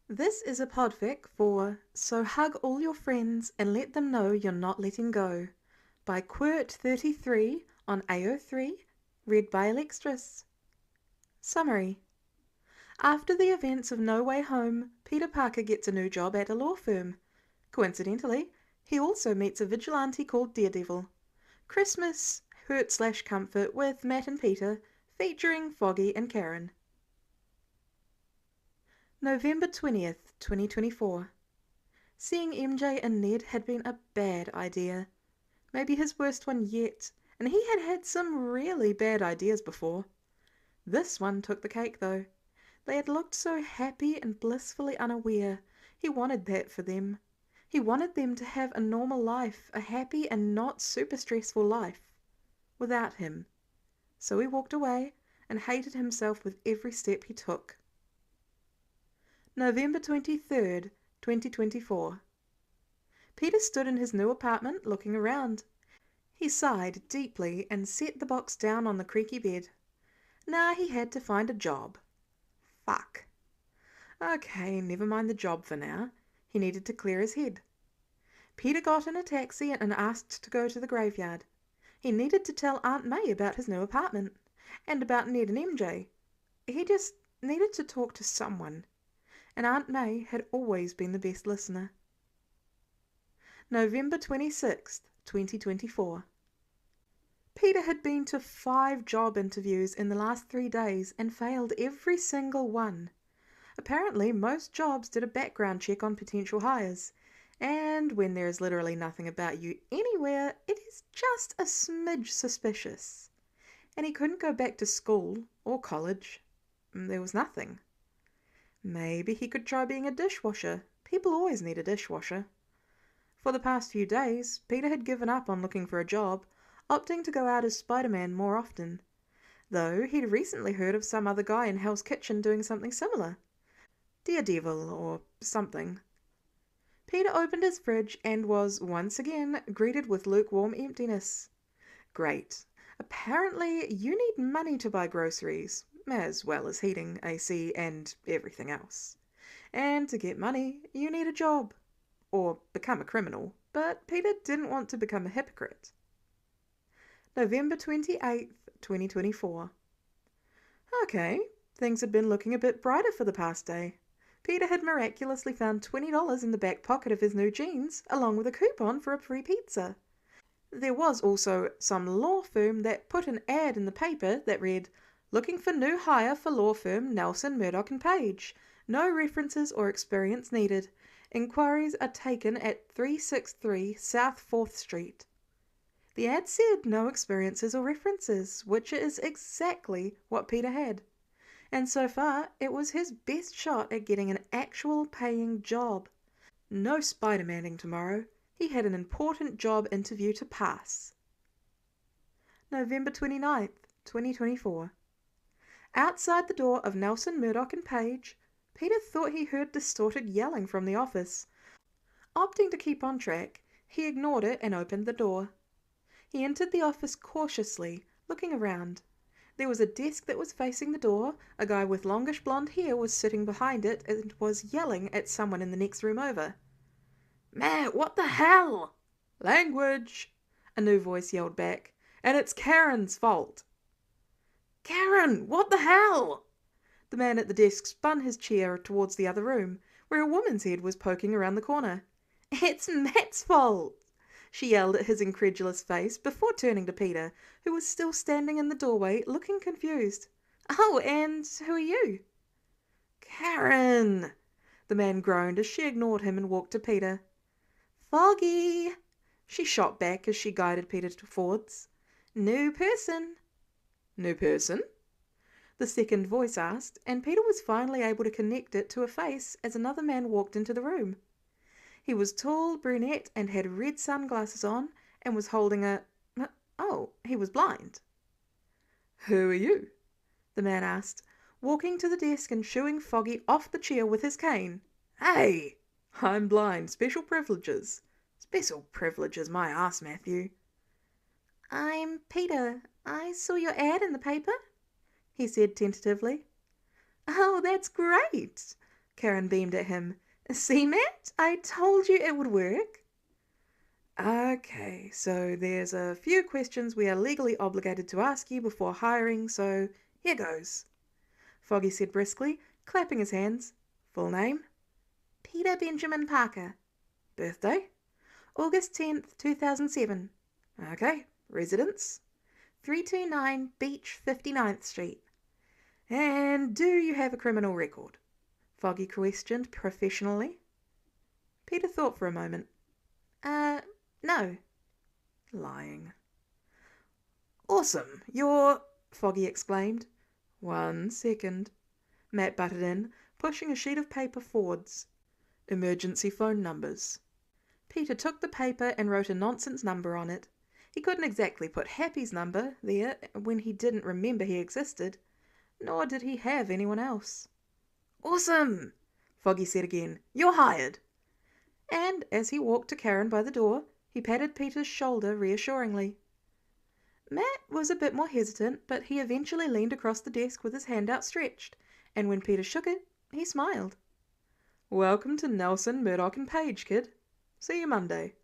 This is a podfic for So Hug All Your Friends and Let Them Know You're Not Letting Go by Qwert33 on AO3, read by Alextras. Summary. After the events of No Way Home, Peter Parker gets a new job at a law firm. Coincidentally, he also meets a vigilante called Daredevil. Christmas, hurt/comfort with Matt and Peter, featuring Foggy and Karen. November 20th, 2024. Seeing MJ and Ned had been a bad idea. Maybe his worst one yet, and he had had some really bad ideas before. This one took the cake though. They had looked so happy and blissfully unaware. He wanted that for them. He wanted them to have a normal life, a happy and not super stressful life. Without him. So he walked away and hated himself with every step he took. November 23rd, 2024. Peter stood in his new apartment looking around. He sighed deeply and set the box down on the creaky bed. Now he had to find a job. Fuck. Okay, never mind the job for now. He needed to clear his head. Peter got in a taxi and asked to go to the graveyard. He needed to tell Aunt May about his new apartment and about Ned and MJ. He just needed to talk to someone. And Aunt May had always been the best listener. November 26th, 2024. Peter had been to 5 job interviews in the last 3 days and failed every single one. Apparently, most jobs did a background check on potential hires, and when there is literally nothing about you anywhere, it is just a smidge suspicious. And he couldn't go back to school or college. There was nothing. Maybe he could try being a dishwasher. People always need a dishwasher. For the past few days, Peter had given up on looking for a job, opting to go out as Spider-Man more often. Though he'd recently heard of some other guy in Hell's Kitchen doing something similar. Daredevil or something. Peter opened his fridge and was once again greeted with lukewarm emptiness. Great. Apparently you need money to buy groceries, as well as heating, AC, and everything else. And to get money, you need a job. Or become a criminal, but Peter didn't want to become a hypocrite. November 28th, 2024. Okay, things had been looking a bit brighter for the past day. Peter had miraculously found $20 in the back pocket of his new jeans, along with a coupon for a free pizza. There was also some law firm that put an ad in the paper that read, "Looking for new hire for law firm Nelson, Murdoch and Page. No references or experience needed. Inquiries are taken at 363 South 4th Street." The ad said no experiences or references, which is exactly what Peter had. And so far, it was his best shot at getting an actual paying job. No Spider-Manning tomorrow. He had an important job interview to pass. November 29th, 2024. Outside the door of Nelson, Murdoch and Page, Peter thought he heard distorted yelling from the office. Opting to keep on track, he ignored it and opened the door. He entered the office cautiously, looking around. There was a desk that was facing the door, a guy with longish blonde hair was sitting behind it and was yelling at someone in the next room over. "Matt, what the hell?" "Language," a new voice yelled back. "And it's Karen's fault." "Karen, what the hell?" The man at the desk spun his chair towards the other room, where a woman's head was poking around the corner. "It's Matt's fault," she yelled at his incredulous face before turning to Peter, who was still standing in the doorway looking confused. "Oh, and who are you?" "Karen!" The man groaned as she ignored him and walked to Peter. "Foggy!" she shot back as she guided Peter forwards. "New person." "New person?" the second voice asked, and Peter was finally able to connect it to a face as another man walked into the room. He was tall, brunette, and had red sunglasses on, and was holding oh, he was blind. "Who are you?" the man asked, walking to the desk and shooing Foggy off the chair with his cane. "Hey! I'm blind. Special privileges." "Special privileges, my ass, Matthew." "I'm Peter. I saw your ad in the paper," he said tentatively. "Oh, that's great!" Karen beamed at him. See, Matt? I told you it would work. Okay, so there's a few questions we are legally obligated to ask you before hiring, so here goes. Foggy said briskly, clapping his hands. Full name? Peter Benjamin Parker. Birthday? August 10th, 2007. Okay. Residence? 329 Beach 59th Street. And do you have a criminal record? Foggy questioned professionally. Peter thought for a moment. No. Lying. Awesome. You're... Foggy exclaimed. 1 second. Matt butted in, pushing a sheet of paper forwards. Emergency phone numbers. Peter took the paper and wrote a nonsense number on it. He couldn't exactly put Happy's number there when he didn't remember he existed, nor did he have anyone else. Awesome, Foggy said again. You're hired. And as he walked to Karen by the door, he patted Peter's shoulder reassuringly. Matt was a bit more hesitant, but he eventually leaned across the desk with his hand outstretched, and when Peter shook it, he smiled. Welcome to Nelson, Murdoch and Page, kid. See you Monday.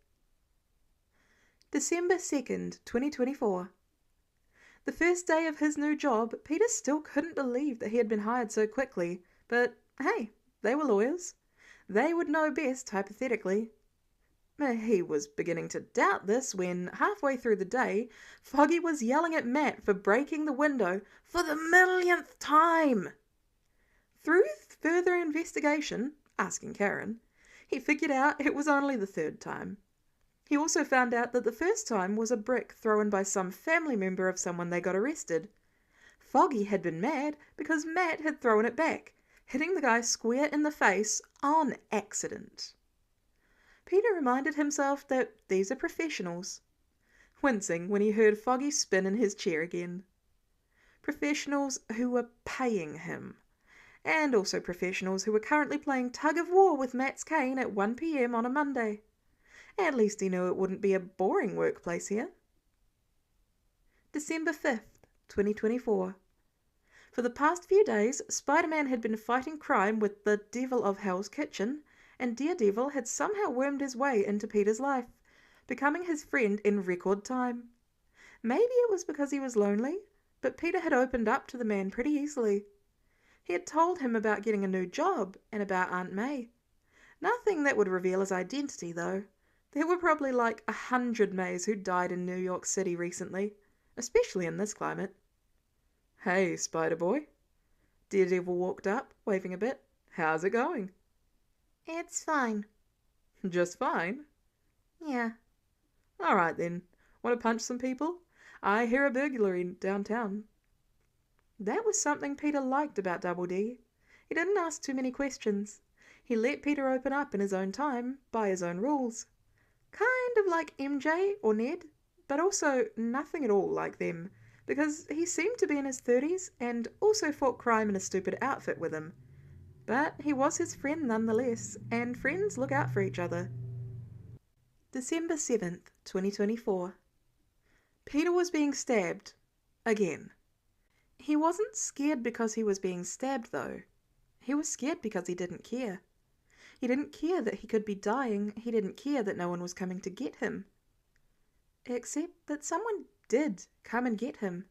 December 2nd, 2024. The first day of his new job, Peter still couldn't believe that he had been hired so quickly, but hey, they were lawyers. They would know best, hypothetically. He was beginning to doubt this when, halfway through the day, Foggy was yelling at Matt for breaking the window for the millionth time. Through further investigation, asking Karen, he figured out it was only the third time. He also found out that the first time was a brick thrown by some family member of someone they got arrested. Foggy had been mad because Matt had thrown it back, hitting the guy square in the face on accident. Peter reminded himself that these are professionals, wincing when he heard Foggy spin in his chair again. Professionals who were paying him, and also professionals who were currently playing tug-of-war with Matt's cane at 1 p.m. on a Monday. At least he knew it wouldn't be a boring workplace here. December 5th, 2024. For the past few days, Spider-Man had been fighting crime with the Devil of Hell's Kitchen, and Daredevil had somehow wormed his way into Peter's life, becoming his friend in record time. Maybe it was because he was lonely, but Peter had opened up to the man pretty easily. He had told him about getting a new job and about Aunt May. Nothing that would reveal his identity, though. There were probably like 100 Mays who died in New York City recently, especially in this climate. Hey, Spider-Boy. Daredevil walked up, waving a bit. How's it going? It's fine. Just fine? Yeah. All right then. Want to punch some people? I hear a burglary downtown. That was something Peter liked about Double D. He didn't ask too many questions. He let Peter open up in his own time, by his own rules. Kind of like MJ or Ned, but also nothing at all like them, because he seemed to be in his 30s and also fought crime in a stupid outfit with him. But he was his friend nonetheless, and friends look out for each other. December 7th, 2024. Peter was being stabbed. Again. He wasn't scared because he was being stabbed, though. He was scared because he didn't care. He didn't care that he could be dying. He didn't care that no one was coming to get him. Except that someone did come and get him.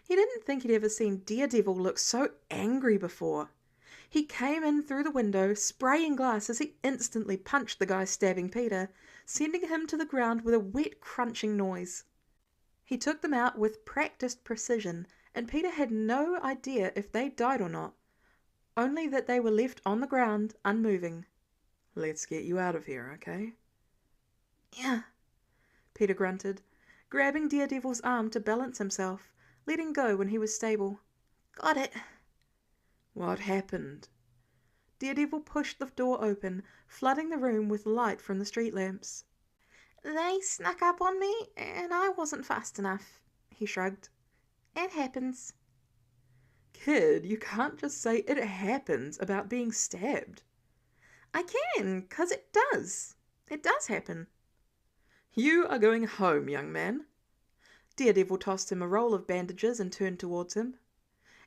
He didn't think he'd ever seen Daredevil look so angry before. He came in through the window, spraying glass as he instantly punched the guy stabbing Peter, sending him to the ground with a wet, crunching noise. He took them out with practiced precision, and Peter had no idea if they died or not, only that they were left on the ground, unmoving. Let's get you out of here, okay? Yeah, Peter grunted, grabbing Daredevil's arm to balance himself, letting go when he was stable. Got it. What happened? Daredevil pushed the door open, flooding the room with light from the street lamps. They snuck up on me, and I wasn't fast enough, he shrugged. It happens. Kid, you can't just say it happens about being stabbed. I can, 'cause it does. It does happen. You are going home, young man. Daredevil tossed him a roll of bandages and turned towards him.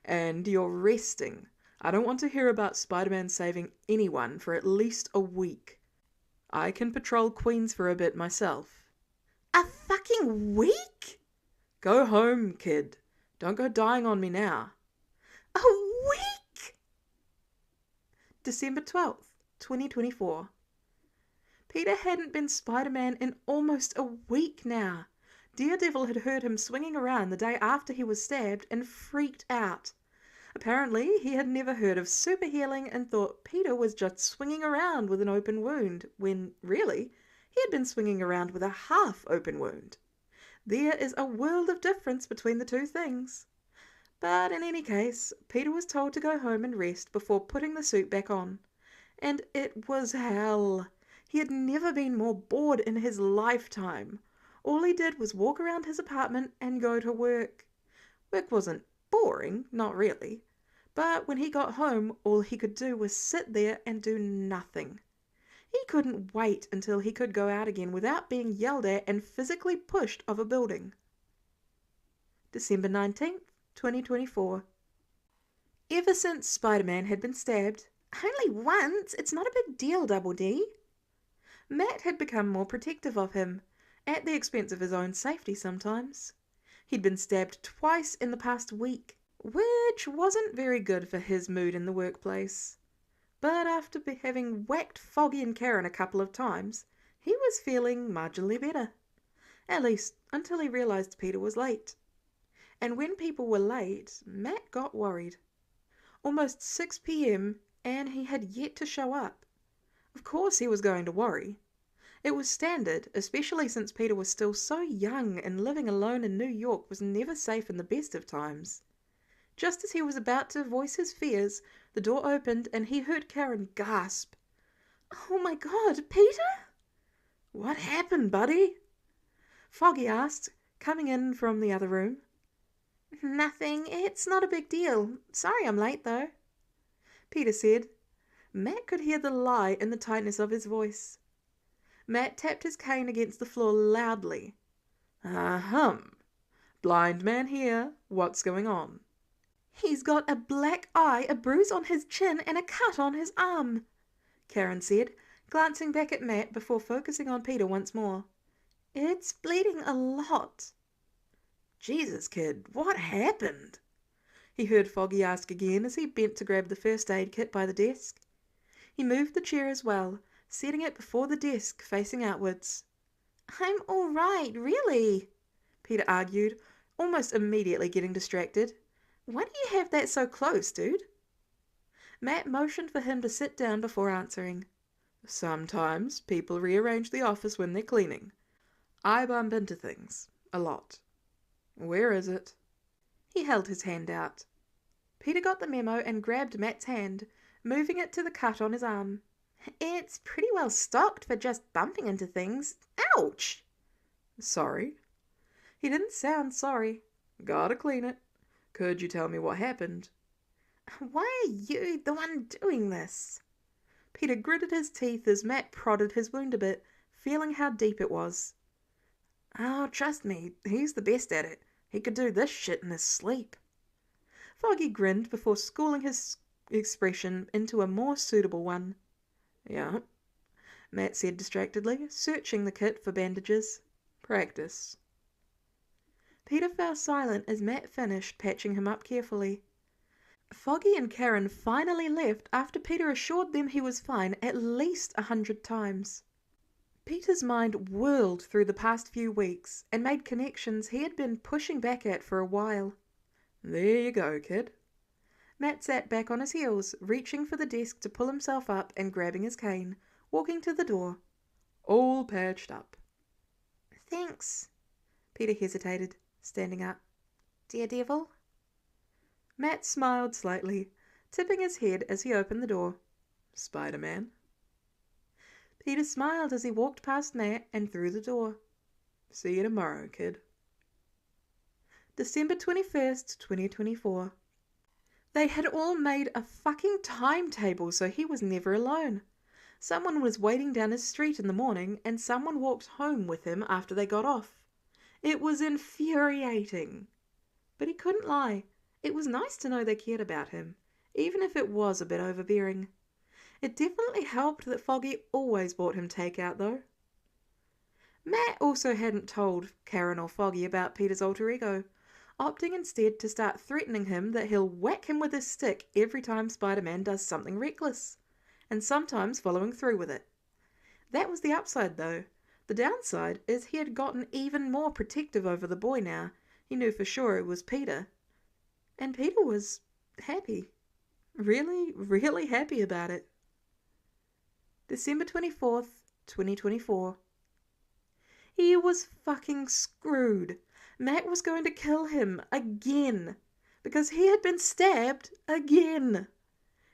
And you're resting. I don't want to hear about Spider-Man saving anyone for at least a week. I can patrol Queens for a bit myself. A fucking week? Go home, kid. Don't go dying on me now. A week? December 12th, 2024. Peter hadn't been Spider-Man in almost a week now. Daredevil had heard him swinging around the day after he was stabbed and freaked out. Apparently, he had never heard of super healing and thought Peter was just swinging around with an open wound, when, really, he had been swinging around with a half-open wound. There is a world of difference between the two things. But in any case, Peter was told to go home and rest before putting the suit back on. And it was hell. He had never been more bored in his lifetime. All he did was walk around his apartment and go to work. Work wasn't boring, not really. But when he got home, all he could do was sit there and do nothing. He couldn't wait until he could go out again without being yelled at and physically pushed off a building. December 19th, 2024. Ever since Spider-Man had been stabbed, only once, it's not a big deal, Double D. Matt had become more protective of him, at the expense of his own safety sometimes. He'd been stabbed twice in the past week, which wasn't very good for his mood in the workplace. But after having whacked Foggy and Karen a couple of times, he was feeling marginally better. At least until he realized Peter was late. And when people were late, Matt got worried. Almost 6 p.m. and he had yet to show up. Of course he was going to worry. It was standard, especially since Peter was still so young and living alone in New York was never safe in the best of times. Just as he was about to voice his fears, the door opened and he heard Karen gasp. "Oh my God, Peter?" "What happened, buddy?" Foggy asked, coming in from the other room. "Nothing. It's not a big deal. Sorry I'm late, though," Peter said. Matt could hear the lie in the tightness of his voice. Matt tapped his cane against the floor loudly. "Ahem. Blind man here. What's going on?" "He's got a black eye, a bruise on his chin, and a cut on his arm," Karen said, glancing back at Matt before focusing on Peter once more. "It's bleeding a lot." "Jesus, kid, what happened?" he heard Foggy ask again as he bent to grab the first aid kit by the desk. He moved the chair as well, setting it before the desk, facing outwards. "I'm all right, really," Peter argued, almost immediately getting distracted. "Why do you have that so close, dude?" Matt motioned for him to sit down before answering. "Sometimes people rearrange the office when they're cleaning. I bump into things. A lot. Where is it?" He held his hand out. Peter got the memo and grabbed Matt's hand, moving it to the cut on his arm. "It's pretty well stocked for just bumping into things. Ouch!" "Sorry." He didn't sound sorry. "Gotta clean it. Could you tell me what happened?" "Why are you the one doing this?" Peter gritted his teeth as Matt prodded his wound a bit, feeling how deep it was. "Oh, trust me, he's the best at it. He could do this shit in his sleep." Foggy grinned before schooling his expression into a more suitable one. "Yeah," Matt said distractedly, searching the kit for bandages. "Practice." Peter fell silent as Matt finished patching him up carefully. Foggy and Karen finally left after Peter assured them he was fine at least 100 times. Peter's mind whirled through the past few weeks and made connections he had been pushing back at for a while. "There you go, kid." Matt sat back on his heels, reaching for the desk to pull himself up and grabbing his cane, walking to the door. "All patched up." "Thanks." Peter hesitated, standing up. "Daredevil?" Matt smiled slightly, tipping his head as he opened the door. "Spider-Man?" Peter smiled as he walked past Matt and through the door. "See you tomorrow, kid." December 21st, 2024. They had all made a fucking timetable so he was never alone. Someone was waiting down his street in the morning and someone walked home with him after they got off. It was infuriating. But he couldn't lie. It was nice to know they cared about him, even if it was a bit overbearing. It definitely helped that Foggy always bought him takeout, though. Matt also hadn't told Karen or Foggy about Peter's alter ego, opting instead to start threatening him that he'll whack him with his stick every time Spider-Man does something reckless, and sometimes following through with it. That was the upside, though. The downside is he had gotten even more protective over the boy now. He knew for sure it was Peter. And Peter was happy. Really, really happy about it. December 24th, 2024. He was fucking screwed. Matt was going to kill him again because he had been stabbed again.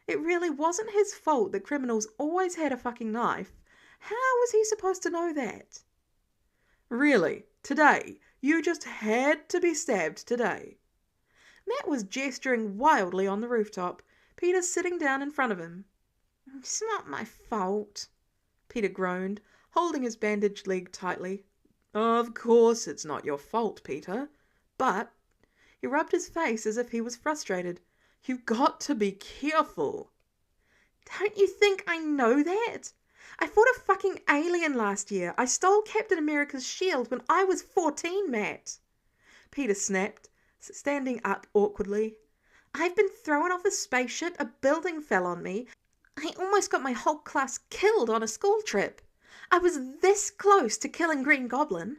It really wasn't his fault that criminals always had a fucking knife. How was he supposed to know that? Really, today, you just had to be stabbed today. Matt was gesturing wildly on the rooftop, Peter sitting down in front of him. It's not my fault, Peter groaned, holding his bandaged leg tightly. Of course it's not your fault, Peter, but... He rubbed his face as if he was frustrated. You've got to be careful. Don't you think I know that? I fought a fucking alien last year. I stole Captain America's shield when I was 14, Matt. Peter snapped, standing up awkwardly. I've been thrown off a spaceship, a building fell on me. I almost got my whole class killed on a school trip. I was this close to killing Green Goblin.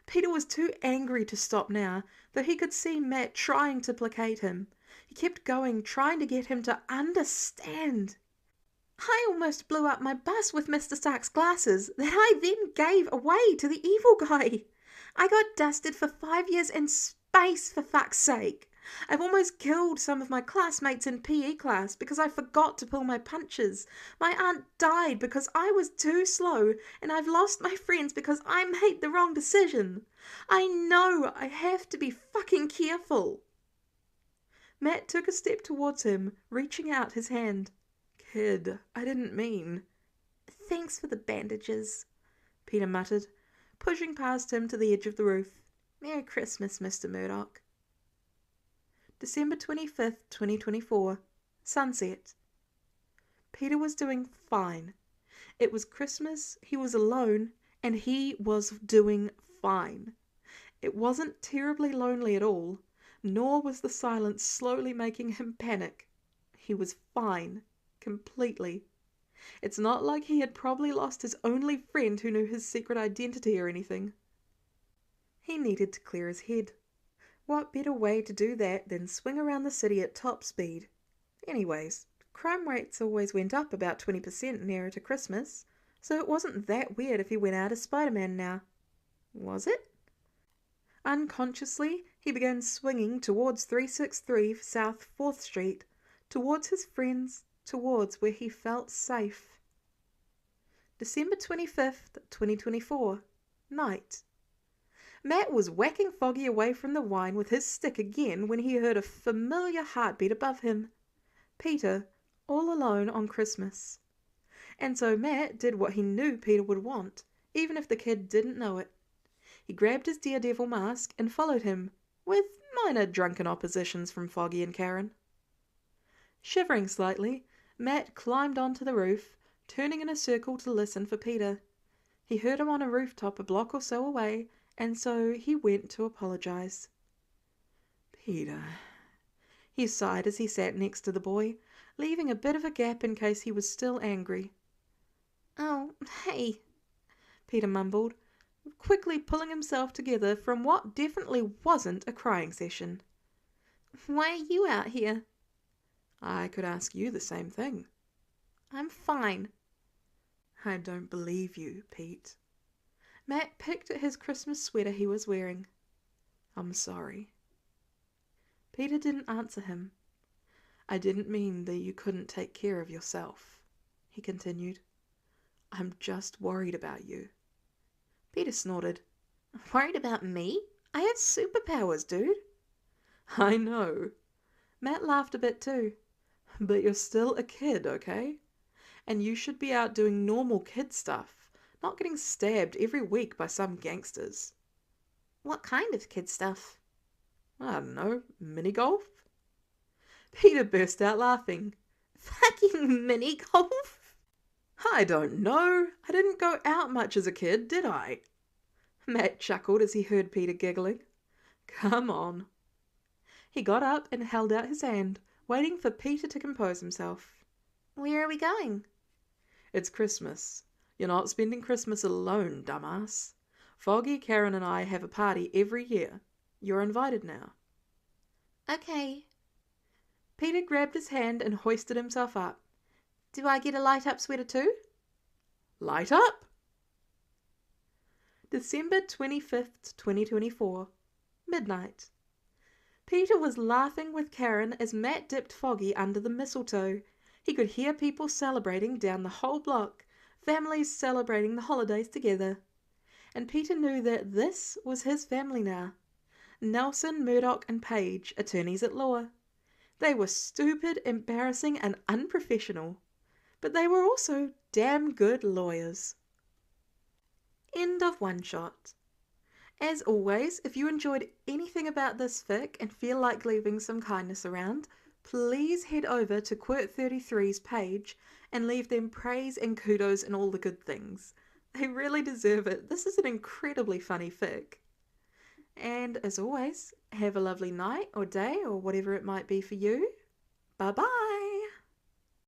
Peter was too angry to stop now, though he could see Matt trying to placate him. He kept going, trying to get him to understand. I almost blew up my bus with Mr. Stark's glasses that I then gave away to the evil guy. I got dusted for 5 years in space, for fuck's sake. I've almost killed some of my classmates in PE class because I forgot to pull my punches. My aunt died because I was too slow, and I've lost my friends because I made the wrong decision. I know I have to be fucking careful. Matt took a step towards him, reaching out his hand. Kid, I didn't mean... Thanks for the bandages, Peter muttered, pushing past him to the edge of the roof. Merry Christmas, Mr. Murdoch. December 25th, 2024. Sunset. Peter was doing fine. It was Christmas, he was alone, and he was doing fine. It wasn't terribly lonely at all, nor was the silence slowly making him panic. He was fine, completely. It's not like he had probably lost his only friend who knew his secret identity or anything. He needed to clear his head. What better way to do that than swing around the city at top speed? Anyways, crime rates always went up about 20% nearer to Christmas, so it wasn't that weird if he went out as Spider-Man now. Was it? Unconsciously, he began swinging towards 363 South 4th Street, towards his friends, towards where he felt safe. December 25th, 2024. Night. Matt was whacking Foggy away from the wine with his stick again when he heard a familiar heartbeat above him. Peter, all alone on Christmas. And so Matt did what he knew Peter would want, even if the kid didn't know it. He grabbed his Daredevil mask and followed him, with minor drunken oppositions from Foggy and Karen. Shivering slightly, Matt climbed onto the roof, turning in a circle to listen for Peter. He heard him on a rooftop a block or so away, and so he went to apologize. Peter, he sighed as he sat next to the boy, leaving a bit of a gap in case he was still angry. Oh, hey, Peter mumbled, quickly pulling himself together from what definitely wasn't a crying session. Why are you out here? I could ask you the same thing. I'm fine. I don't believe you, Pete. Matt picked at his Christmas sweater he was wearing. I'm sorry. Peter didn't answer him. I didn't mean that you couldn't take care of yourself, he continued. I'm just worried about you. Peter snorted. Worried about me? I have superpowers, dude. I know. Matt laughed a bit too. But you're still a kid, okay? And you should be out doing normal kid stuff. Not getting stabbed every week by some gangsters. What kind of kid stuff? I don't know, mini golf? Peter burst out laughing. Fucking mini golf? I don't know. I didn't go out much as a kid, did I? Matt chuckled as he heard Peter giggling. Come on. He got up and held out his hand, waiting for Peter to compose himself. Where are we going? It's Christmas. You're not spending Christmas alone, dumbass. Foggy, Karen and I have a party every year. You're invited now. Okay. Peter grabbed his hand and hoisted himself up. Do I get a light-up sweater too? Light up! December 25th, 2024. Midnight. Peter was laughing with Karen as Matt dipped Foggy under the mistletoe. He could hear people celebrating down the whole block, families celebrating the holidays together. And Peter knew that this was his family now. Nelson, Murdoch and Paige, attorneys at law. They were stupid, embarrassing and unprofessional. But they were also damn good lawyers. End of one shot. As always, if you enjoyed anything about this fic and feel like leaving some kindness around, please head over to Qwert33's page and leave them praise and kudos and all the good things. They really deserve it. This is an incredibly funny fic. And as always, have a lovely night or day or whatever it might be for you. Bye bye!